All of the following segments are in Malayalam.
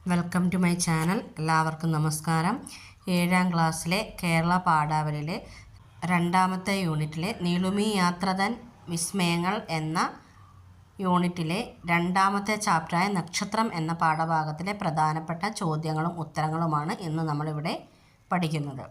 Welcome to my channel. എല്ലാവർക്കും നമസ്കാരം. 7ാം ക്ലാസ്സിലെ കേരള പാഠാവലിയിലെ രണ്ടാമത്തെ യൂണിറ്റിലെ നീളുമീ യാത്ര തൻ വിസ്മയങ്ങൾ എന്ന യൂണിറ്റിലെ രണ്ടാമത്തെ ചാപ്റ്ററായ നക്ഷത്രം എന്ന പാഠഭാഗത്തിലെ പ്രധാനപ്പെട്ട ചോദ്യങ്ങളും ഉത്തരങ്ങളുമാണ് ഇന്ന് നമ്മളിവിടെ പഠിക്കുന്നത്.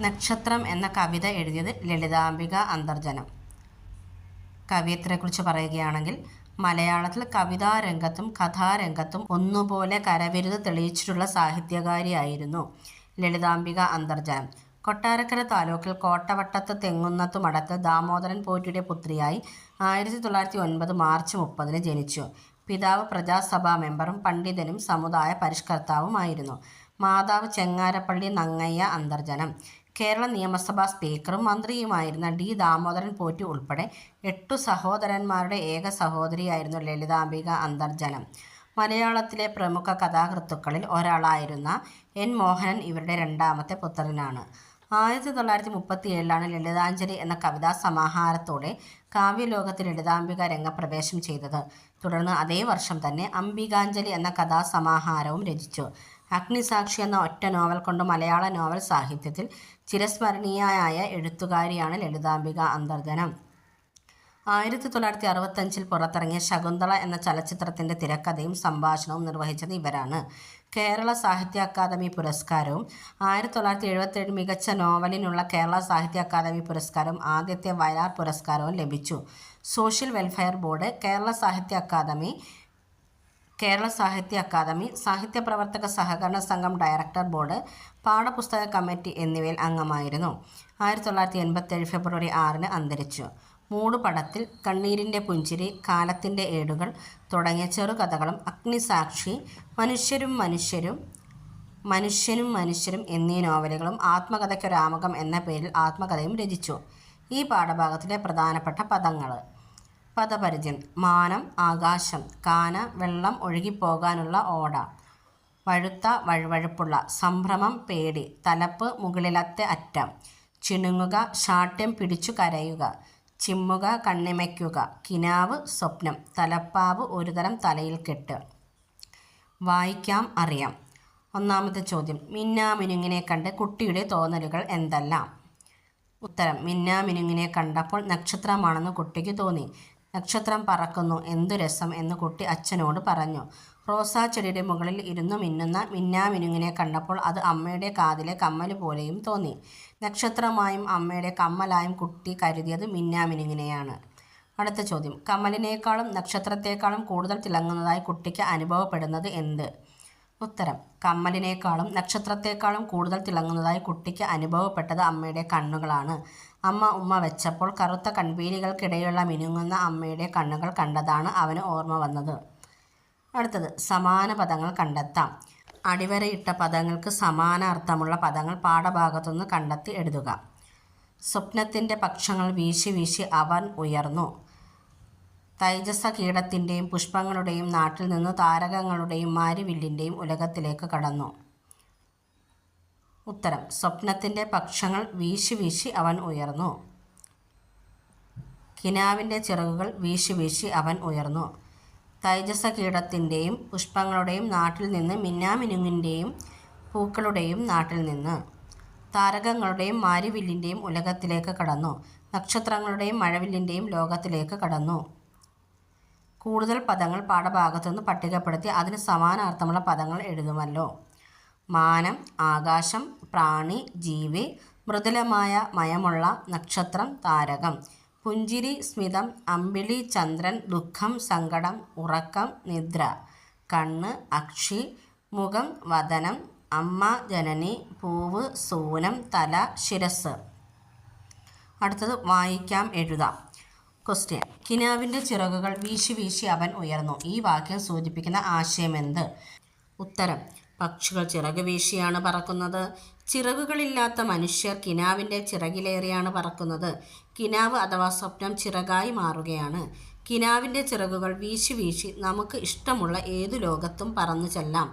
നക്ഷത്രം എന്ന കവിത എഴുതിയത് ലളിതാംബിക അന്തർജനം. കവിയത്രിയെക്കുറിച്ച് പറയുകയാണെങ്കിൽ, മലയാളത്തിൽ കവിതാരംഗത്തും കഥാരംഗത്തും ഒന്നുപോലെ കരവിരുത് തെളിയിച്ചിട്ടുള്ള സാഹിത്യകാരിയായിരുന്നു ലളിതാംബിക അന്തർജനം. കൊട്ടാരക്കര താലൂക്കിൽ കോട്ടവട്ടത്ത് തെങ്ങുന്നത്തുമടത്ത് ദാമോദരൻ പോറ്റിയുടെ പുത്രിയായി 1909 മാർച്ച് 30 ജനിച്ചു. പിതാവ് പ്രജാസഭാ മെമ്പറും പണ്ഡിതനും സമുദായ പരിഷ്കർത്താവുമായിരുന്നു. മാതാവ് ചെങ്ങാരപ്പള്ളി നങ്ങയ്യ അന്തർജനം. കേരള നിയമസഭാ സ്പീക്കറും മന്ത്രിയുമായിരുന്ന ഡി ദാമോദരൻ പോറ്റി ഉൾപ്പെടെ 8 സഹോദരന്മാരുടെ ഏക സഹോദരിയായിരുന്നു ലളിതാംബിക അന്തർജനം. മലയാളത്തിലെ പ്രമുഖ കഥാകൃത്തുക്കളിൽ ഒരാളായിരുന്ന എൻ മോഹനൻ ഇവരുടെ രണ്ടാമത്തെ പുത്രനാണ്. 1937 ലളിതാഞ്ജലി എന്ന കവിതാ സമാഹാരത്തോടെ കാവ്യലോകത്ത് ലളിതാംബിക രംഗപ്രവേശം ചെയ്തത്. തുടർന്ന് അതേ വർഷം തന്നെ അംബികാഞ്ജലി എന്ന കഥാസമാഹാരവും രചിച്ചു. അഗ്നിസാക്ഷി എന്ന ഒറ്റ നോവൽ കൊണ്ട് മലയാള നോവൽ സാഹിത്യത്തിൽ ചിരസ്മരണീയയായ എഴുത്തുകാരിയാണ് ലളിതാംബിക അന്തർജനം. 1965 പുറത്തിറങ്ങിയ ശകുന്തള എന്ന ചലച്ചിത്രത്തിൻ്റെ തിരക്കഥയും സംഭാഷണവും നിർവഹിച്ചത് ഇവരാണ്. കേരള സാഹിത്യ അക്കാദമി പുരസ്കാരവും 1977 മികച്ച നോവലിനുള്ള കേരള സാഹിത്യ അക്കാദമി പുരസ്കാരവും ആദ്യത്തെ വയലാർ പുരസ്കാരവും ലഭിച്ചു. സോഷ്യൽ വെൽഫെയർ ബോർഡ്, കേരള സാഹിത്യ അക്കാദമി, സാഹിത്യ പ്രവർത്തക സഹകരണ സംഘം ഡയറക്ടർ ബോർഡ്, പാഠപുസ്തക കമ്മിറ്റി എന്നിവയിൽ അംഗമായിരുന്നു. 1987 ഫെബ്രുവരി 6 അന്തരിച്ചു. മൂടുപടത്തിൽ, കണ്ണീരിൻ്റെ പുഞ്ചിരി, കാലത്തിൻ്റെ ഏടുകൾ തുടങ്ങിയ ചെറുകഥകളും അഗ്നിസാക്ഷി, മനുഷ്യനും മനുഷ്യരും എന്നീ നോവലുകളും ആത്മകഥയ്ക്കൊരാമുഖം എന്ന പേരിൽ ആത്മകഥയും രചിച്ചു. ഈ പാഠഭാഗത്തിലെ പ്രധാനപ്പെട്ട പദങ്ങൾ: പദപരിചയം. മാനം, ആകാശം. കാന, വെള്ളം ഒഴുകിപ്പോകാനുള്ള ഓട. വഴുത്ത, വഴുവഴുപ്പുള്ള. സംഭ്രമം, പേടി. തലപ്പ്, മുകളിലത്തെ അറ്റം. ചിണുങ്ങുക, ശാഠ്യം പിടിച്ചു കരയുക. ചിമ്മുക, കണ്ണിമയ്ക്കുക. കിനാവ്, സ്വപ്നം. തലപ്പാവ്, ഒരുതരം തലയിൽ കെട്ട്. വായിക്കാം, അറിയാം. ഒന്നാമത്തെ ചോദ്യം: മിന്നാമിനുങ്ങിനെ കണ്ട് കുട്ടിയുടെ തോന്നലുകൾ എന്തെല്ലാം? ഉത്തരം: മിന്നാമിനുങ്ങിനെ കണ്ടപ്പോൾ നക്ഷത്രമാണെന്ന് കുട്ടിക്ക് തോന്നി. നക്ഷത്രം പറക്കുന്നു, എന്തു രസം എന്ന് കുട്ടി അച്ഛനോട് പറഞ്ഞു. റോസാ ചെടിയുടെ മുകളിൽ ഇരുന്നു മിന്നുന്ന മിന്നാമിനുങ്ങിനെ കണ്ടപ്പോൾ അത് അമ്മയുടെ കാതിലെ കമ്മൽ പോലെയും തോന്നി. നക്ഷത്രമായും അമ്മയുടെ കമ്മലായും കുട്ടി കരുതിയത് മിന്നാമിനുങ്ങിനെയാണ്. അടുത്ത ചോദ്യം: കമ്മലിനേക്കാളും നക്ഷത്രത്തെക്കാളും കൂടുതൽ തിളങ്ങുന്നതായി കുട്ടിക്ക് അനുഭവപ്പെടുന്നത് എന്ത്? ഉത്തരം: കമ്മലിനേക്കാളും നക്ഷത്രത്തെക്കാളും കൂടുതൽ തിളങ്ങുന്നതായി കുട്ടിക്ക് അനുഭവപ്പെട്ടത് അമ്മയുടെ കണ്ണുകളാണ്. അമ്മ ഉമ്മ വെച്ചപ്പോൾ കറുത്ത കൺപീലികൾക്കിടയിലുള്ള മിനുങ്ങുന്ന അമ്മയുടെ കണ്ണുകൾ കണ്ടതാണ് അവന് ഓർമ്മ വന്നത്. അടുത്തത്: സമാന പദങ്ങൾ കണ്ടെത്താം. അടിവരയിട്ട പദങ്ങൾക്ക് സമാന അർത്ഥമുള്ള പദങ്ങൾ പാഠഭാഗത്തുനിന്ന് കണ്ടെത്തി എഴുതുക. സ്വപ്നത്തിൻ്റെ പക്ഷങ്ങൾ വീശി വീശി അവൻ ഉയർന്നു. തൈജസ കീടത്തിൻ്റെയും പുഷ്പങ്ങളുടെയും നാട്ടിൽ നിന്ന് താരകങ്ങളുടെയും മാരിവില്ലിൻ്റെയും ഉലകത്തിലേക്ക് കടന്നു. ഉത്തരം: സ്വപ്നത്തിൻ്റെ പക്ഷങ്ങൾ വീശി വീശി അവൻ ഉയർന്നു. കിനാവിൻ്റെ ചിറകുകൾ വീശി വീശി അവൻ ഉയർന്നു. തൈജസ കീടത്തിൻ്റെയും പുഷ്പങ്ങളുടെയും നാട്ടിൽ നിന്ന് മിന്നാമിനുങ്ങിൻ്റെയും പൂക്കളുടെയും നാട്ടിൽ നിന്ന്. താരകങ്ങളുടെയും മാരിവില്ലിൻ്റെയും ഉലകത്തിലേക്ക് കടന്നു. നക്ഷത്രങ്ങളുടെയും മഴവില്ലിൻ്റെയും ലോകത്തിലേക്ക് കടന്നു. കൂടുതൽ പദങ്ങൾ പാഠഭാഗത്തുനിന്ന് പട്ടികപ്പെടുത്തി അതിന് സമാനാർത്ഥമുള്ള പദങ്ങൾ എഴുതുമല്ലോ. മാനം, ആകാശം. പ്രാണി, ജീവി. മൃദുലമായ മയമുള്ള. നക്ഷത്രം, താരകം. പുഞ്ചിരി, സ്മിതം. അമ്പിളി, ചന്ദ്രൻ. ദുഃഖം, സങ്കടം. ഉറക്കം, നിദ്ര. കണ്ണ്, അക്ഷി. മുഖം, വദനം. അമ്മ, ജനനി. പൂവ്, സൂനം. തല, ശിരസ്. അടുത്തത്: വായിക്കാം, എഴുതാം. ക്വസ്റ്റ്യൻ: കിനാവിൻ്റെ ചിറകുകൾ വീശി വീശി അവൻ ഉയർന്നു. ഈ വാക്യം സൂചിപ്പിക്കുന്ന ആശയമെന്ത്? ഉത്തരം: പക്ഷികൾ ചിറക് വീശിയാണ് പറക്കുന്നത്. ചിറകുകളില്ലാത്ത മനുഷ്യർ കിനാവിൻ്റെ ചിറകിലേറിയാണ് പറക്കുന്നത്. കിനാവ് അഥവാ സ്വപ്നം ചിറകായി മാറുകയാണ്. കിനാവിൻ്റെ ചിറകുകൾ വീശി വീശി നമുക്ക് ഇഷ്ടമുള്ള ഏതു ലോകത്തും പറന്നു ചെല്ലാം.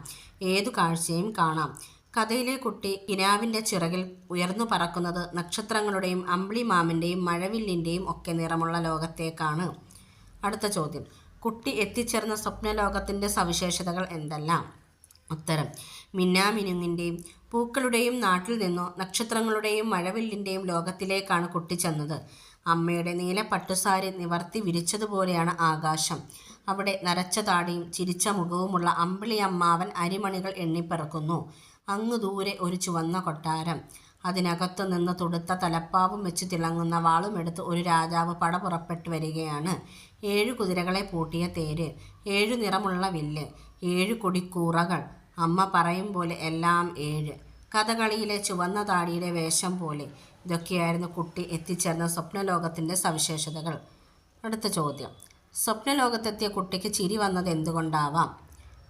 ഏതു കാഴ്ചയും കാണാം. കഥയിലെ കുട്ടി കിനാവിൻ്റെ ചിറകിൽ ഉയർന്നു പറക്കുന്നത് നക്ഷത്രങ്ങളുടെയും അമ്പിളിമാമൻ്റെയും മഴവില്ലിൻ്റെയും ഒക്കെ നിറമുള്ള ലോകത്തേക്കാണ്. അടുത്ത ചോദ്യം: കുട്ടി എത്തിച്ചേർന്ന സ്വപ്നലോകത്തിൻ്റെ സവിശേഷതകൾ എന്തെല്ലാം? ഉത്തരം: മിന്നാമിനുങ്ങിൻ്റെയും പൂക്കളുടെയും നാട്ടിൽ നിന്നോ നക്ഷത്രങ്ങളുടെയും മഴവില്ലിൻ്റെയും ലോകത്തിലേക്കാണ് കുട്ടി ചെന്നത്. അമ്മയുടെ നീല പട്ടുസാരി നിവർത്തി വിരിച്ചതുപോലെയാണ് ആകാശം. അവിടെ നരച്ച താടിയും ചിരിച്ച മുഖവുമുള്ള അമ്പിളി അമ്മാവൻ അരിമണികൾ എണ്ണിപ്പെറുക്കുന്നു. അങ്ങു ദൂരെ ഒരു ചുവന്ന കൊട്ടാരം. അതിനകത്തു നിന്ന് തുടുത്ത തലപ്പാവും വെച്ച് തിളങ്ങുന്ന വാളുമെടുത്ത് ഒരു രാജാവ് പട പുറപ്പെട്ടു വരികയാണ്. 7 കുതിരകളെ പൂട്ടിയ തേര്, 7 നിറമുള്ള വില്ല്, 7 കൊടിക്കൂറകൾ. അമ്മ പറയും പോലെ എല്ലാം 7. കഥകളിയിലെ ചുവന്ന താടിയുടെ വേഷം പോലെ. ഇതൊക്കെയായിരുന്നു കുട്ടി എത്തിച്ചേർന്ന സ്വപ്നലോകത്തിൻ്റെ സവിശേഷതകൾ. അടുത്ത ചോദ്യം: സ്വപ്നലോകത്തെത്തിയ കുട്ടിക്ക് ചിരി വന്നത് എന്തുകൊണ്ടാവാം?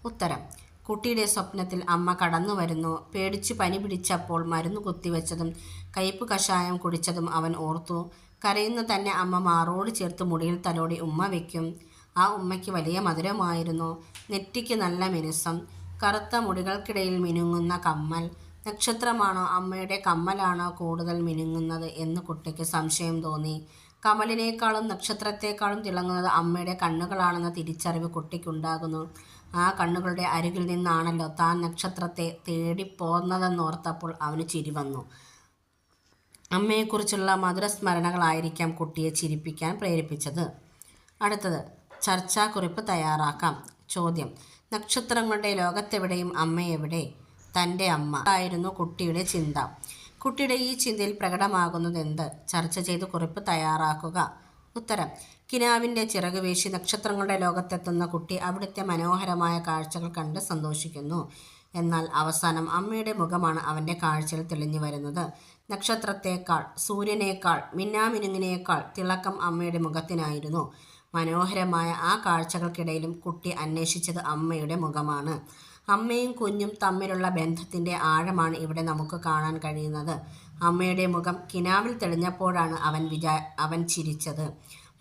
ഉത്തരം: കുട്ടിയുടെ സ്വപ്നത്തിൽ അമ്മ കടന്നു വരുന്നു. പേടിച്ചു പനി പിടിച്ചപ്പോൾ മരുന്ന് കുത്തിവെച്ചതും കയ്പ് കഷായം കുടിച്ചതും അവൻ ഓർത്തു. കരയുന്ന തന്നെ അമ്മ മാറോട് ചേർത്ത് മുടിയിൽ തലോടി ഉമ്മ വയ്ക്കും. ആ ഉമ്മയ്ക്ക് വലിയ മധുരമായിരുന്നു. നെറ്റിക്ക് നല്ല മിനുസം. കറുത്ത മുടികൾക്കിടയിൽ മിനുങ്ങുന്ന കമ്മൽ. നക്ഷത്രമാണോ അമ്മയുടെ കമ്മലാണോ കൂടുതൽ മിനുങ്ങുന്നത് എന്ന് കുട്ടിക്ക് സംശയം തോന്നി. കമലിനേക്കാളും നക്ഷത്രത്തെക്കാളും തിളങ്ങുന്നത് അമ്മയുടെ കണ്ണുകളാണെന്ന തിരിച്ചറിവ് കുട്ടിക്കുണ്ടാകുന്നു. ആ കണ്ണുകളുടെ അരികിൽ നിന്നാണല്ലോ താൻ നക്ഷത്രത്തെ തേടിപ്പോന്നതെന്നോർത്തപ്പോൾ അവന് ചിരി വന്നു. അമ്മയെക്കുറിച്ചുള്ള മധുരസ്മരണകളായിരിക്കാം കുട്ടിയെ ചിരിപ്പിക്കാൻ പ്രേരിപ്പിച്ചത്. അടുത്തത്: ചർച്ചാക്കുറിപ്പ് തയ്യാറാക്കാം. ചോദ്യം: നക്ഷത്രങ്ങളുടെ ലോകത്തെവിടെയും അമ്മയെവിടെ? തൻ്റെ അമ്മ ആയിരുന്നു കുട്ടിയുടെ ചിന്ത. കുട്ടിയുടെ ഈ ചിന്തയിൽ പ്രകടമാകുന്നത് എന്ത്? ചർച്ച ചെയ്ത് കുറിപ്പ് തയ്യാറാക്കുക. ഉത്തരം: കിനാവിൻ്റെ ചിറക് വീശി നക്ഷത്രങ്ങളുടെ ലോകത്തെത്തുന്ന കുട്ടി അവിടുത്തെ മനോഹരമായ കാഴ്ചകൾ കണ്ട് സന്തോഷിക്കുന്നു. എന്നാൽ അവസാനം അമ്മയുടെ മുഖമാണ് അവൻ്റെ കാഴ്ചയിൽ തെളിഞ്ഞു വരുന്നത്. നക്ഷത്രത്തേക്കാൾ, സൂര്യനേക്കാൾ, മിന്നാമിനുങ്ങിനേക്കാൾ തിളക്കം അമ്മയുടെ മുഖത്തിനായിരുന്നു. മനോഹരമായ ആ കാഴ്ചകൾക്കിടയിലും കുട്ടി അന്വേഷിച്ചത് അമ്മയുടെ മുഖമാണ്. അമ്മയും കുഞ്ഞും തമ്മിലുള്ള ബന്ധത്തിൻ്റെ ആഴമാണ് ഇവിടെ നമുക്ക് കാണാൻ കഴിയുന്നത്. അമ്മയുടെ മുഖം കിനാവിൽ തെളിഞ്ഞപ്പോഴാണ് അവൻ ചിരിച്ചത്.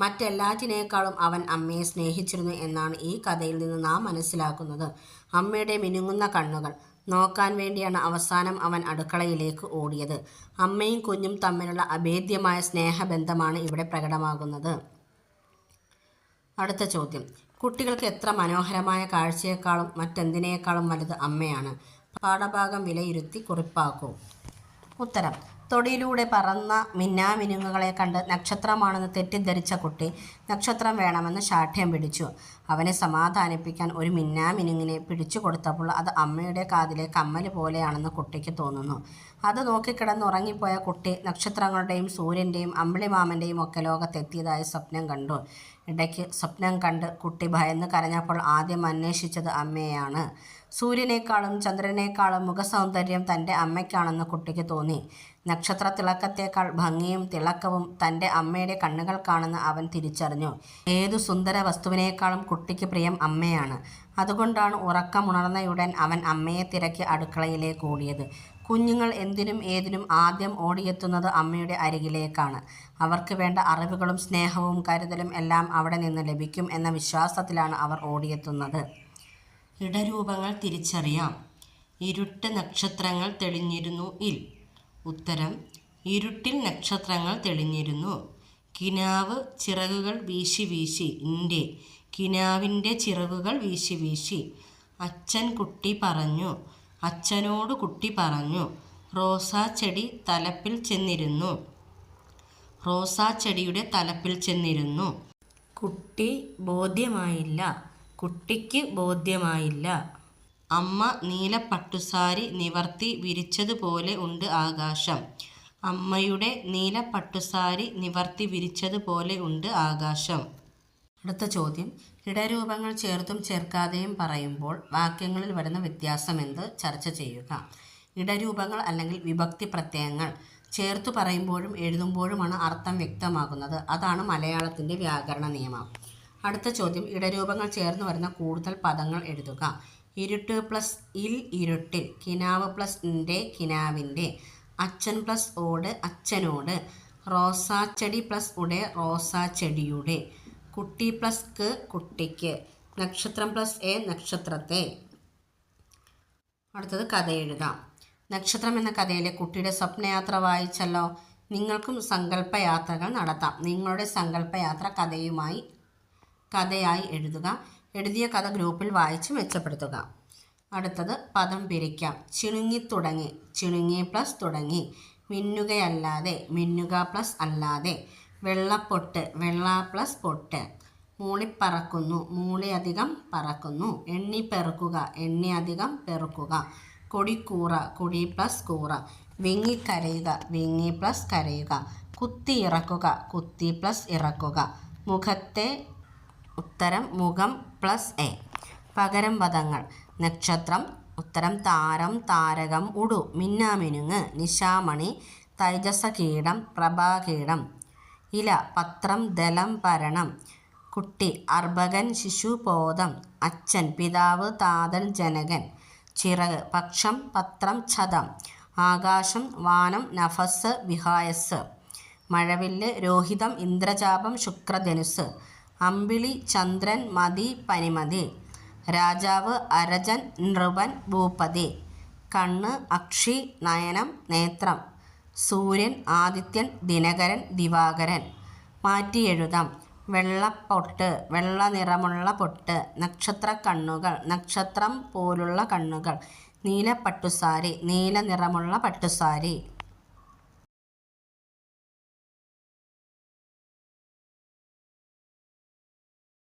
മറ്റെല്ലാറ്റിനേക്കാളും അവൻ അമ്മയെ സ്നേഹിച്ചിരുന്നു എന്നാണ് ഈ കഥയിൽ നിന്ന് നാം മനസ്സിലാക്കുന്നത്. അമ്മയുടെ മിനുങ്ങുന്ന കണ്ണുകൾ നോക്കാൻ വേണ്ടിയാണ് അവസാനം അവൻ അടുക്കളയിലേക്ക് ഓടിയത്. അമ്മയും കുഞ്ഞും തമ്മിലുള്ള അഭേദ്യമായ സ്നേഹബന്ധമാണ് ഇവിടെ പ്രകടമാകുന്നത്. അടുത്ത ചോദ്യം: കുട്ടികൾക്ക് എത്ര മനോഹരമായ കാഴ്ചയേക്കാളും മറ്റെന്തിനേക്കാളും വലുത് അമ്മയാണ്? പാഠഭാഗം വിലയിരുത്തി കുറിപ്പാക്കൂ. ഉത്തരം: തൊടിയിലൂടെ പറന്ന മിന്നാമിനുങ്ങുകളെ കണ്ട് നക്ഷത്രമാണെന്ന് തെറ്റിദ്ധരിച്ച കുട്ടി നക്ഷത്രം വേണമെന്ന് ശാഠ്യം പിടിച്ചു. അവനെ സമാധാനിപ്പിക്കാൻ ഒരു മിന്നാമിനുങ്ങിനെ പിടിച്ചു കൊടുത്തപ്പോൾ അത് അമ്മയുടെ കാതിലെ കമ്മൽ പോലെയാണെന്ന് കുട്ടിക്ക് തോന്നുന്നു. അത് നോക്കിക്കിടന്നുറങ്ങിപ്പോയ കുട്ടി നക്ഷത്രങ്ങളുടെയും സൂര്യൻ്റെയും അമ്പിളിമാമൻ്റെയും ഒക്കെ ലോകത്തെത്തിയതായി സ്വപ്നം കണ്ടു. ഇടയ്ക്ക് സ്വപ്നം കണ്ട് കുട്ടി ഭയന്ന് കരഞ്ഞപ്പോൾ ആദ്യം അന്വേഷിച്ചത് അമ്മയെയാണ്. സൂര്യനേക്കാളും ചന്ദ്രനേക്കാളും മുഖസൗന്ദര്യം തൻ്റെ അമ്മയ്ക്കാണെന്ന് കുട്ടിക്ക് തോന്നി. നക്ഷത്ര തിളക്കത്തേക്കാൾ ഭംഗിയും തിളക്കവും തൻ്റെ അമ്മയുടെ കണ്ണുകൾക്കാണെന്ന് അവൻ തിരിച്ചറിഞ്ഞു. ഏതു സുന്ദര വസ്തുവിനേക്കാളും കുട്ടിക്ക് പ്രിയം അമ്മയാണ്. അതുകൊണ്ടാണ് ഉറക്കമുണർന്നയുടൻ അവൻ അമ്മയെ തിരക്കി അടുക്കളയിലേക്ക് ഓടിയത്. കുഞ്ഞുങ്ങൾ എന്തിനും ഏതിനും ആദ്യം ഓടിയെത്തുന്നത് അമ്മയുടെ അരികിലേക്കാണ്. അവർക്ക് വേണ്ട അറിവുകളും സ്നേഹവും കരുതലും എല്ലാം അവിടെ നിന്ന് ലഭിക്കും എന്ന വിശ്വാസത്തിലാണ് അവർ ഓടിയെത്തുന്നത്. ഇടരൂപങ്ങൾ തിരിച്ചറിയാം. ഇരുട്ട് നക്ഷത്രങ്ങൾ തെളിഞ്ഞിരുന്നു ഇൽ. ഉത്തരം: ഇരുട്ടിൽ നക്ഷത്രങ്ങൾ തെളിഞ്ഞിരുന്നു. കിനാവ് ചിറകുകൾ വീശി വീശി ഇൻ്റെ. കിനാവിൻ്റെ ചിറകുകൾ വീശി വീശി. അച്ഛൻ കുട്ടി പറഞ്ഞു. അച്ഛനോട് കുട്ടി പറഞ്ഞു. റോസാച്ചെടി തലപ്പിൽ ചെന്നിരുന്നു. റോസാച്ചെടിയുടെ തലപ്പിൽ ചെന്നിരുന്നു. കുട്ടി ബോധ്യമായില്ല. കുട്ടിക്ക് ബോധ്യമായില്ല. അമ്മ നീല പട്ടുസാരി നിവർത്തി വിരിച്ചതുപോലെ ഉണ്ട് ആകാശം. അമ്മയുടെ നീല പട്ടുസാരി നിവർത്തി വിരിച്ചതുപോലെ ഉണ്ട് ആകാശം. അടുത്ത ചോദ്യം: ഇടരൂപങ്ങൾ ചേർത്തും ചേർക്കാതെയും പറയുമ്പോൾ വാക്യങ്ങളിൽ വരുന്ന വ്യത്യാസം എന്ത്? ചർച്ച ചെയ്യുക. ഇടരൂപങ്ങൾ അല്ലെങ്കിൽ വിഭക്തി പ്രത്യയങ്ങൾ ചേർത്തു പറയുമ്പോഴും എഴുതുമ്പോഴുമാണ് അർത്ഥം വ്യക്തമാകുന്നത്. അതാണ് മലയാളത്തിൻ്റെ വ്യാകരണ നിയമം. അടുത്ത ചോദ്യം: ഇടരൂപങ്ങൾ ചേർന്ന് വരുന്ന കൂടുതൽ പദങ്ങൾ എഴുതുക. ഇരുട്ട് പ്ലസ് ഇൽ ഇരുട്ടിൽ. കിനാവ് പ്ലസ് ഇൻ്റെ കിനാവിൻ്റെ. അച്ഛൻ പ്ലസ് ഓട് അച്ഛനോട്. റോസാച്ചെടി പ്ലസ് ഉടെ റോസാച്ചെടിയുടെ. കുട്ടി പ്ലസ് ക്ക് കുട്ടിക്ക്. നക്ഷത്രം പ്ലസ് എ നക്ഷത്രത്തെ. അടുത്തത് കഥ എഴുതാം. നക്ഷത്രം എന്ന കഥയിലെ കുട്ടിയുടെ സ്വപ്നയാത്ര വായിച്ചല്ലോ. നിങ്ങൾക്കും സങ്കല്പയാത്രകൾ നടത്താം. നിങ്ങളുടെ സങ്കല്പയാത്ര കഥയുമായി കഥയായി എഴുതുക. എഴുതിയ കഥ ഗ്രൂപ്പിൽ വായിച്ച് മെച്ചപ്പെടുത്തുക. അടുത്തത് പദം പിരിക്കാം. ചിണുങ്ങിത്തുടങ്ങി, ചിണുങ്ങി പ്ലസ് തുടങ്ങി. മിന്നുകയല്ലാതെ, മിന്നുക പ്ലസ് അല്ലാതെ. വെള്ളപ്പൊട്ട്, വെള്ള പ്ലസ് പൊട്ട്. മൂളിപ്പറക്കുന്നു, മൂളി അധികം പറക്കുന്നു. എണ്ണിപ്പെറുക്കുക, എണ്ണി അധികം പെറുക്കുക. കൊടിക്കൂറ, കൊടി പ്ലസ് കൂറ. വിങ്ങിക്കരയുക, വിങ്ങി പ്ലസ് കരയുക. കുത്തി ഇറക്കുക, കുത്തി പ്ലസ് ഇറക്കുക. മുഖത്തെ ഉത്തരം മുഖം പ്ലസ് എ. പകരം പദങ്ങൾ. നക്ഷത്രം ഉത്തരം താരം, താരകം, ഉടു, മിന്നാമിനുങ്ങ്, നിശാമണി, തൈജസകീടം, പ്രഭാകീടം. ഇല പത്രം, ദലം, പരണം. കുട്ടി അർഭകൻ, ശിശുബോധം. അച്ഛൻ പിതാവ്, താതൻ, ജനകൻ. ചിറക് പക്ഷം, പത്രം, ഛതം. ആകാശം വാനം, നഭസ്, വിഹായസ്. മഴവില്ല് രോഹിതം, ഇന്ദ്രചാപം, ശുക്രധനുസ്. അമ്പിളി ചന്ദ്രൻ, മതി, പനിമതി. രാജാവ് അരജൻ, നൃപൻ, ഭൂപതി. കണ്ണ് അക്ഷി, നയനം, നേത്രം. സൂര്യൻ ആദിത്യൻ, ദിനകരൻ, ദിവാകരൻ. മാറ്റി എഴുതാം. വെള്ളപ്പൊട്ട്, വെള്ള നിറമുള്ള പൊട്ട്. നക്ഷത്ര കണ്ണുകൾ, നക്ഷത്രം പോലുള്ള കണ്ണുകൾ. നീല പട്ടുസാരി, നീല നിറമുള്ള പട്ടുസാരി.